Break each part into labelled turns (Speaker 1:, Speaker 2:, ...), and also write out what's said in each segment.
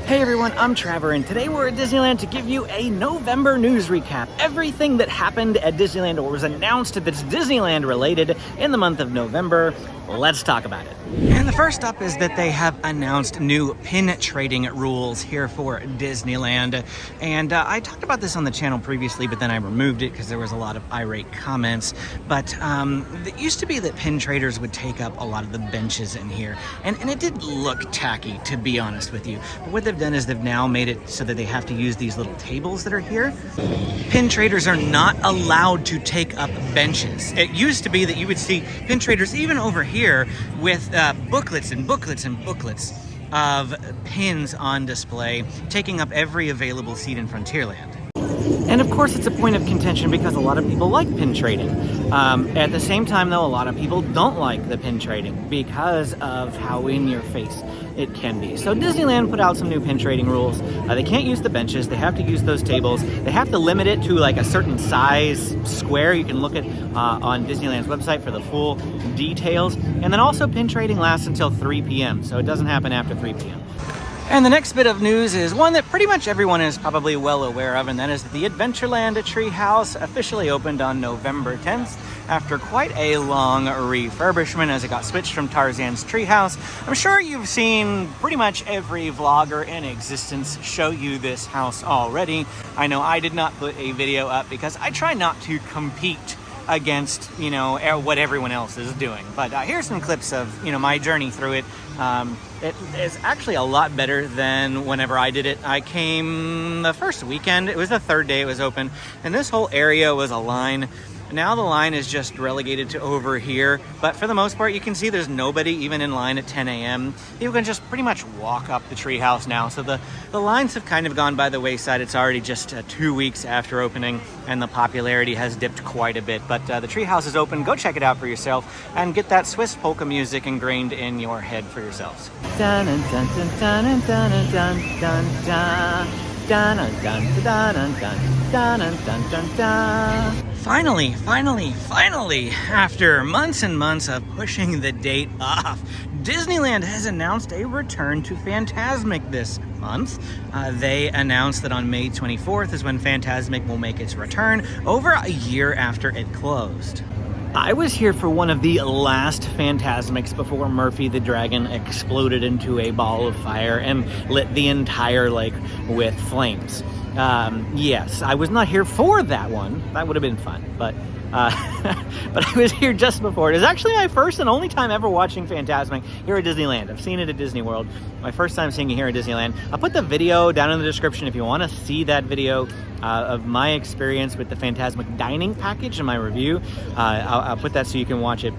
Speaker 1: Hey everyone, I'm Trevor, and today we're at Disneyland to give you a November news recap. Everything that happened at Disneyland or was announced that's Disneyland related in the month of November. Let's talk about it. And the first up is that they have announced new pin trading rules here for Disneyland. And I talked about this on the channel previously, but then I removed it because there was a lot of irate comments. But it used to be that pin traders would take up a lot of the benches in here. And it did look tacky, to be honest with you. But what they've done is they've now made it so that they have to use these little tables that are here. Pin traders are not allowed to take up benches. It used to be that you would see pin traders even over here with booklets and booklets and booklets of pins on display, taking up every available seat in Frontierland. And of course, it's a point of contention because a lot of people like pin trading. At the same time, though, a lot of people don't like the pin trading because of how in your face it can be. So Disneyland put out some new pin trading rules. They can't use the benches. They have to use those tables. They have to limit it to like a certain size square. You can look at on Disneyland's website for the full details. And then also pin trading lasts until 3 p.m. So it doesn't happen after 3 p.m. And the next bit of news is one that pretty much everyone is probably well aware of, and that is that the Adventureland Treehouse officially opened on November 10th after quite a long refurbishment as it got switched from Tarzan's Treehouse. I'm sure you've seen pretty much every vlogger in existence show you this house already. I know I did not put a video up because I try not to compete against, you know, what everyone else is doing. But here's some clips of, you know, my journey through it. It is actually a lot better than whenever I did it. I came the first weekend. It was the third day it was open, and this whole area was a line. Now the line is just relegated to over here, but for the most part, you can see there's nobody even in line at 10 a.m. People can just pretty much walk up the treehouse now. So the lines have kind of gone by the wayside. It's already just 2 weeks after opening, and the popularity has dipped quite a bit. But the treehouse is open. Go check it out for yourself and get that Swiss polka music ingrained in your head for yourselves. Dun, dun, dun, dun, dun, dun, dun, dun, dun. Dun, dun, dun, dun, dun, dun, dun, dun, dun. Finally, after months and months of pushing the date off, Disneyland has announced a return to Fantasmic this month. They announced that on May 24th is when Fantasmic will make its return, over a year after it closed. I was here for one of the last Fantasmics before Murphy the Dragon exploded into a ball of fire and lit the entire lake with flames. Yes, I was not here for that one. That would have been fun, but but I was here just before. It is actually my first and only time ever watching Fantasmic here at Disneyland. I've seen it at Disney World. My first time seeing it here at Disneyland. I'll put the video down in the description if you want to see that video of my experience with the Fantasmic dining package in my review. I'll put that so you can watch it.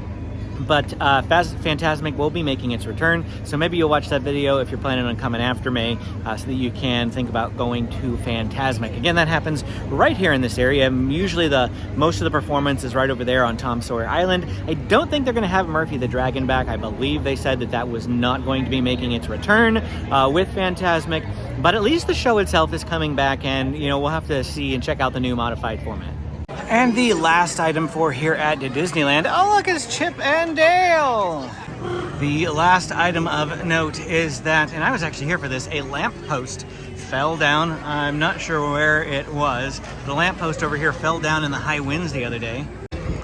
Speaker 1: But Fantasmic will be making its return, so maybe you'll watch that video if you're planning on coming after May, so that you can think about going to Fantasmic. Again, that happens right here in this area. Usually most of the performance is right over there on Tom Sawyer Island. I don't think they're going to have Murphy the Dragon back. I believe they said that was not going to be making its return with Fantasmic, but at least the show itself is coming back, and you know, we'll have to see and check out the new modified format. And the last item for here at Disneyland, oh look, it's Chip and Dale! The last item of note is that, and I was actually here for this, a lamppost fell down. I'm not sure where it was. The lamppost over here fell down in the high winds the other day.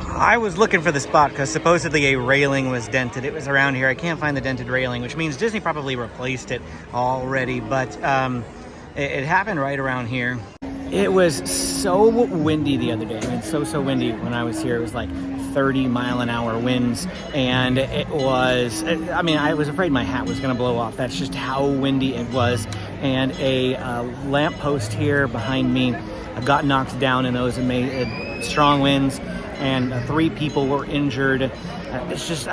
Speaker 1: I was looking for the spot because supposedly a railing was dented. It was around here. I can't find the dented railing, which means Disney probably replaced it already, but it happened right around here. It was so windy the other day. I mean, so windy when I was here. It was like 30-mile-an-hour winds, and it was, I mean, I was afraid my hat was going to blow off. That's just how windy it was. And a lamppost here behind me got knocked down in those and made strong winds, and 3 people were injured. It's just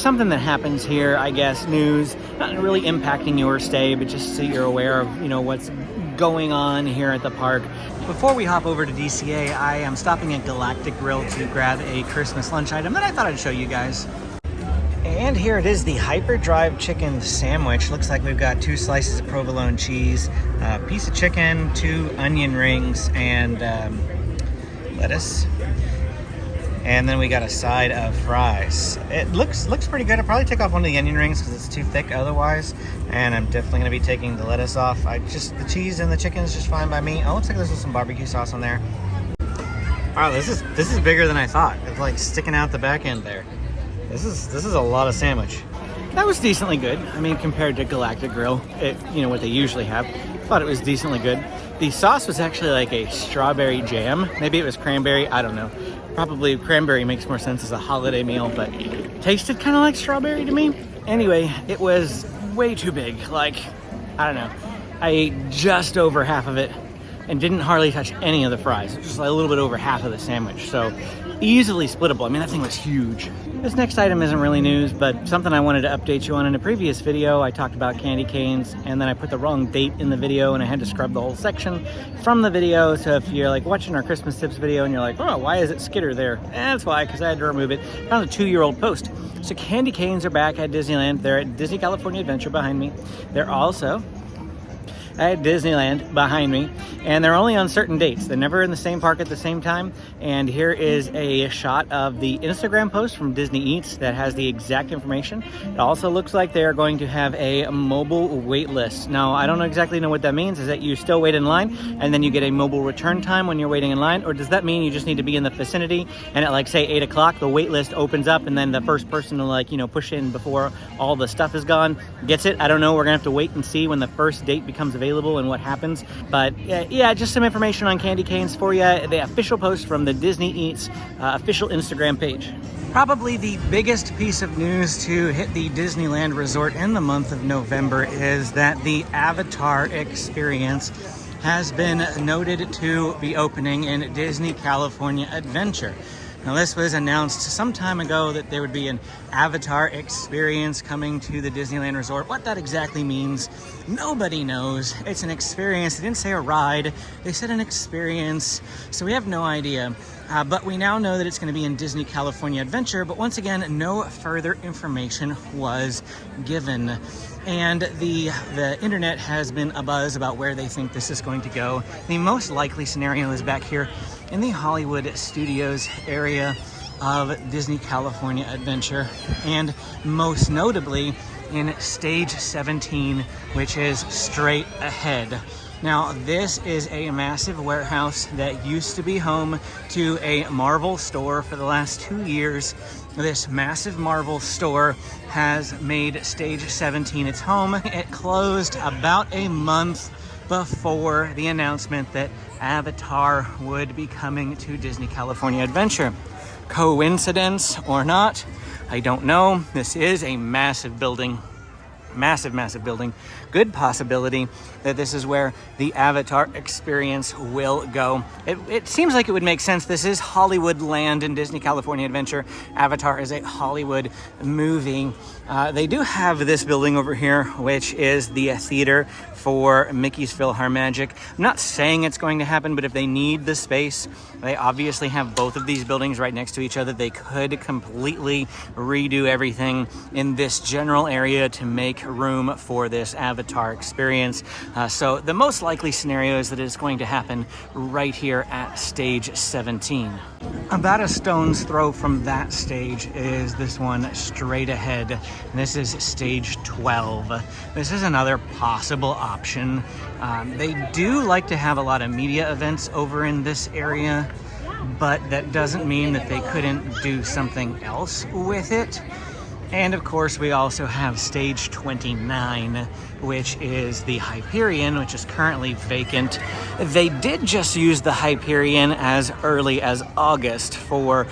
Speaker 1: something that happens here, I guess. News, not really impacting your stay, but just so you're aware of, you know, what's going on here at the park. Before we hop over to DCA, I am stopping at Galactic Grill to grab a Christmas lunch item that I thought I'd show you guys. And here it is, the Hyperdrive chicken sandwich. Looks like we've got 2 slices of provolone cheese, a piece of chicken, 2 onion rings, and lettuce. And then we got a side of fries. It looks pretty good. I'll probably take off one of the onion rings because it's too thick otherwise. And I'm definitely going to be taking the lettuce off. The cheese and the chicken is just fine by me. Oh, looks like there's some barbecue sauce on there. Wow, this is bigger than I thought. It's like sticking out the back end there. This is a lot of sandwich. That was decently good. I mean, compared to Galactic Grill, what they usually have. Thought it was decently good. The sauce was actually like a strawberry jam. Maybe it was cranberry. I don't know. Probably cranberry makes more sense as a holiday meal, but tasted kind of like strawberry to me. Anyway, it was way too big. Like, I don't know. I ate just over half of it and didn't hardly touch any of the fries. Just a little bit over half of the sandwich. So easily splittable. I mean, that thing was huge. This next item isn't really news, but something I wanted to update you on. In a previous video, I talked about candy canes, and then I put the wrong date in the video, and I had to scrub the whole section from the video. So if you're like watching our Christmas tips video and you're like, oh, why is it Skitter there? That's why, because I had to remove it. Found a 2-year-old post. So candy canes are back at Disneyland. They're at Disney California Adventure behind me. They're also at Disneyland behind me, and they're only on certain dates. They're never in the same park at the same time. And here is a shot of the Instagram post from Disney Eats that has the exact information. It also looks like they're going to have a mobile wait list. Now, I don't exactly know what that means. Is that you still wait in line and then you get a mobile return time when you're waiting in line? Or does that mean you just need to be in the vicinity and at like say 8 o'clock, the wait list opens up and then the first person to push in before all the stuff is gone gets it? I don't know. We're gonna have to wait and see when the first date becomes available and what happens. But yeah, just some information on candy canes for you. The official post from the Disney Eats official Instagram page. Probably the biggest piece of news to hit the Disneyland Resort in the month of November is that the Avatar experience has been noted to be opening in Disney California Adventure. Now, this was announced some time ago that there would be an Avatar experience coming to the Disneyland Resort. What that exactly means, nobody knows. It's an experience. They didn't say a ride. They said an experience. So we have no idea. But we now know that it's going to be in Disney California Adventure. But once again, no further information was given. And the internet has been abuzz about where they think this is going to go. The most likely scenario is back here in the Hollywood Studios area of Disney California Adventure, and most notably in Stage 17, which is straight ahead. Now, this is a massive warehouse that used to be home to a Marvel store for the last 2 years. This massive Marvel store has made Stage 17 its home. It closed about a month before the announcement that Avatar would be coming to Disney California Adventure. Coincidence or not, I don't know. This is a massive building. Massive building. Good possibility that this is where the Avatar experience will go. It seems like it would make sense. This is Hollywood land in Disney California Adventure. Avatar is a Hollywood movie. They do have this building over here, which is the theater for Mickey's PhilharMagic. I'm not saying it's going to happen, but if they need the space, they obviously have both of these buildings right next to each other. They could completely redo everything in this general area to make room for this Avatar experience. So the most likely scenario is that it's going to happen right here at Stage 17. About a stone's throw from that stage is this one straight ahead. This is Stage 12. This is another possible option. They do like to have a lot of media events over in this area, but that doesn't mean that they couldn't do something else with it. And of course, we also have Stage 29, which is the Hyperion, which is currently vacant. They did just use the Hyperion as early as August for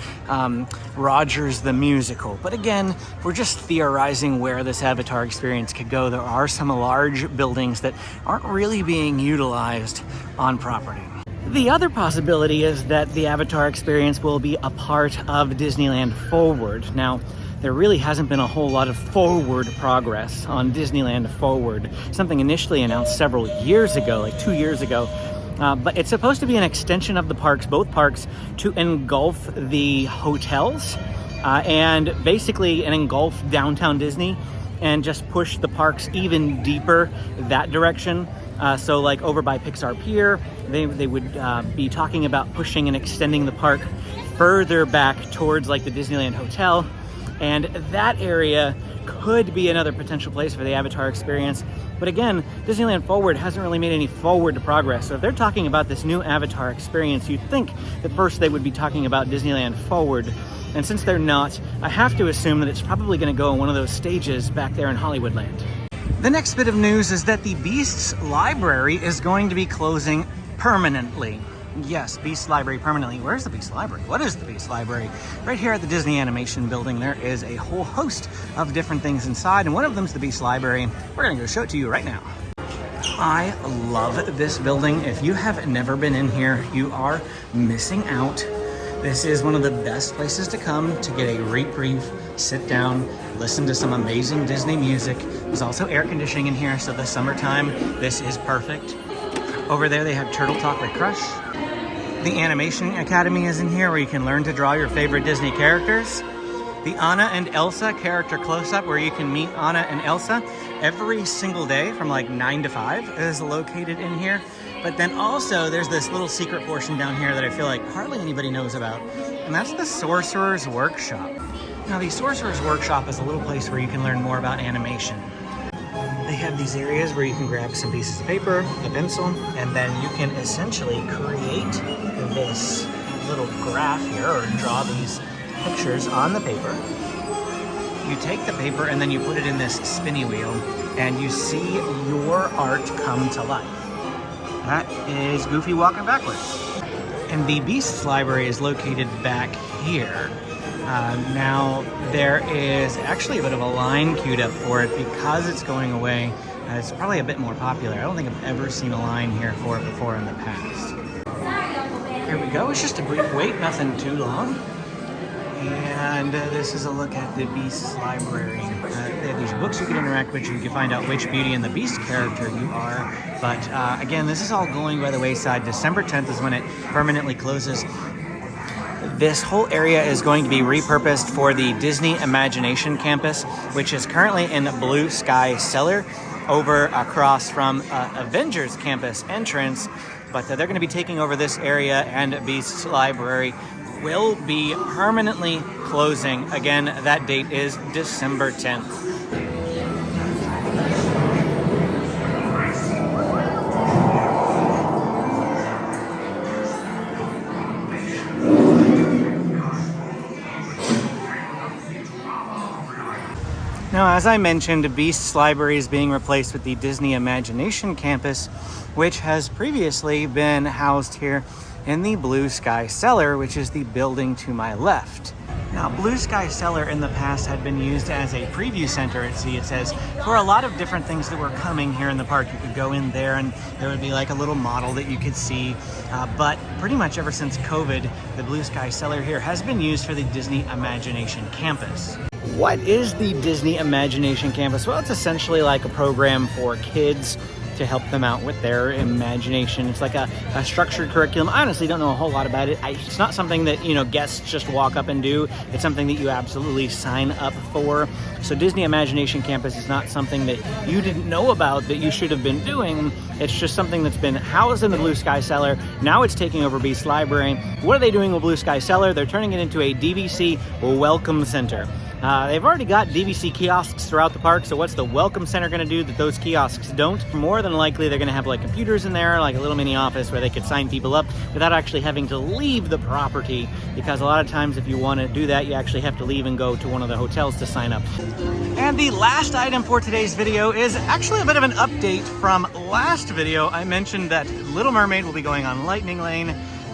Speaker 1: Rogers the Musical. But again, we're just theorizing where this Avatar experience could go. There are some large buildings that aren't really being utilized on property. The other possibility is that the Avatar experience will be a part of Disneyland Forward. Now, there really hasn't been a whole lot of forward progress on Disneyland Forward. Something initially announced several years ago, like 2 years ago. But it's supposed to be an extension of the parks, both parks, to engulf the hotels and basically engulf downtown Disney and just push the parks even deeper that direction. So like over by Pixar Pier, they would be talking about pushing and extending the park further back towards like the Disneyland Hotel, and that area could be another potential place for the Avatar experience. But again, Disneyland Forward hasn't really made any forward progress. So if they're talking about this new Avatar experience, you'd think that first they would be talking about Disneyland Forward. And since they're not, I have to assume that it's probably going to go on one of those stages back there in Hollywoodland. The next bit of news is that the Beasts Library is going to be closing permanently. Yes, Beast Library permanently. Where's the Beast Library? What is the Beast Library? Right here at the Disney Animation Building, there is a whole host of different things inside, and one of them's the Beast Library. We're gonna go show it to you right now. I love this building. If you have never been in here, you are missing out. This is one of the best places to come to get a reprieve, sit down, listen to some amazing Disney music. There's also air conditioning in here, so the summertime, this is perfect. Over there, they have Turtle Talk with Crush. The Animation Academy is in here where you can learn to draw your favorite Disney characters. The Anna and Elsa character close-up where you can meet Anna and Elsa every single day from like 9 to 5 is located in here. But then also there's this little secret portion down here that I feel like hardly anybody knows about, and that's the Sorcerer's Workshop. Now the Sorcerer's Workshop is a little place where you can learn more about animation. They have these areas where you can grab some pieces of paper, a pencil, and then you can essentially create this little graph here or draw these pictures on the paper. You take the paper and then you put it in this spinny wheel and you see your art come to life. That is Goofy walking backwards. And the Beasts Library is located back here. Now, there is actually a bit of a line queued up for it because it's going away. It's probably a bit more popular. I don't think I've ever seen a line here for it before in the past. Here we go. It's just a brief wait, nothing too long. And this is a look at the Beasts Library. They have these books you can interact with. You can find out which Beauty and the Beast character you are. But again, this is all going by the wayside. December 10th is when it permanently closes. This whole area is going to be repurposed for the Disney Imagination Campus, which is currently in Blue Sky Cellar over across from Avengers Campus entrance. But they're going to be taking over this area, and Beasts Library will be permanently closing. Again, that date is December 10th. Now, as I mentioned, Beasts Library is being replaced with the Disney Imagination Campus, which has previously been housed here in the Blue Sky Cellar, which is the building to my left. Now, Blue Sky Cellar in the past had been used as a preview center, it says, for a lot of different things that were coming here in the park. You could go in there and there would be like a little model that you could see. But pretty much ever since COVID, the Blue Sky Cellar here has been used for the Disney Imagination Campus. What is the Disney Imagination Campus? Well, it's essentially like a program for kids to help them out with their imagination. It's like a structured curriculum. I honestly don't know a whole lot about it. It's not something that, guests just walk up and do. It's something that you absolutely sign up for. So Disney Imagination Campus is not something that you didn't know about that you should have been doing. It's just something that's been housed in the Blue Sky Cellar. Now it's taking over Beast Library. What are they doing with Blue Sky Cellar? They're turning it into a DVC Welcome Center. They've already got DVC kiosks throughout the park, so what's the Welcome Center going to do that those kiosks don't? More than likely, they're going to have like computers in there, like a little mini office where they could sign people up without actually having to leave the property, because a lot of times if you want to do that, you actually have to leave and go to one of the hotels to sign up. And the last item for today's video is actually a bit of an update from last video. I mentioned that Little Mermaid will be going on Lightning Lane,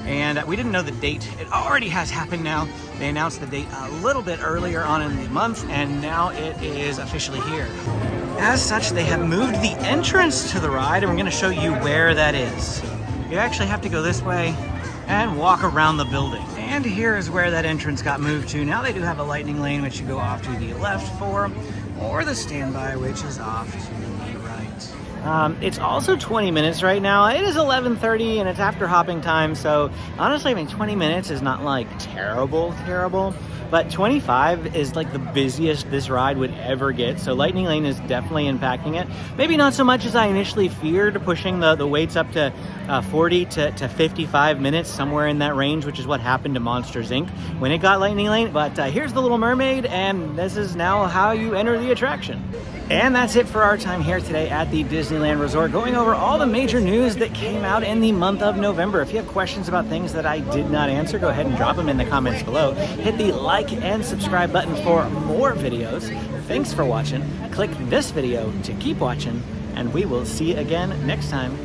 Speaker 1: and we didn't know the date. It already has happened now. They announced the date a little bit earlier on in the month, and now it is officially here. As such, they have moved the entrance to the ride, and we're going to show you where that is. You actually have to go this way and walk around the building. And here is where that entrance got moved to. Now they do have a Lightning Lane, which you go off to the left for, or the standby, which is off to the right. It's also 20 minutes right now. It is 11:30 and it's after hopping time, so honestly, I mean, 20 minutes is not like terrible, but 25 is like the busiest this ride would ever get, so Lightning Lane is definitely impacting it. Maybe not so much as I initially feared, pushing the waits up to 40 to 55 minutes, somewhere in that range, which is what happened to Monsters, Inc. when it got Lightning Lane. But here's the Little Mermaid, and this is now how you enter the attraction. And that's it for our time here today at the Disneyland Resort, going over all the major news that came out in the month of November. If you have questions about things that I did not answer, go ahead and drop them in the comments below. Hit the like and subscribe button for more videos. Thanks for watching. Click this video to keep watching, and we will see you again next time.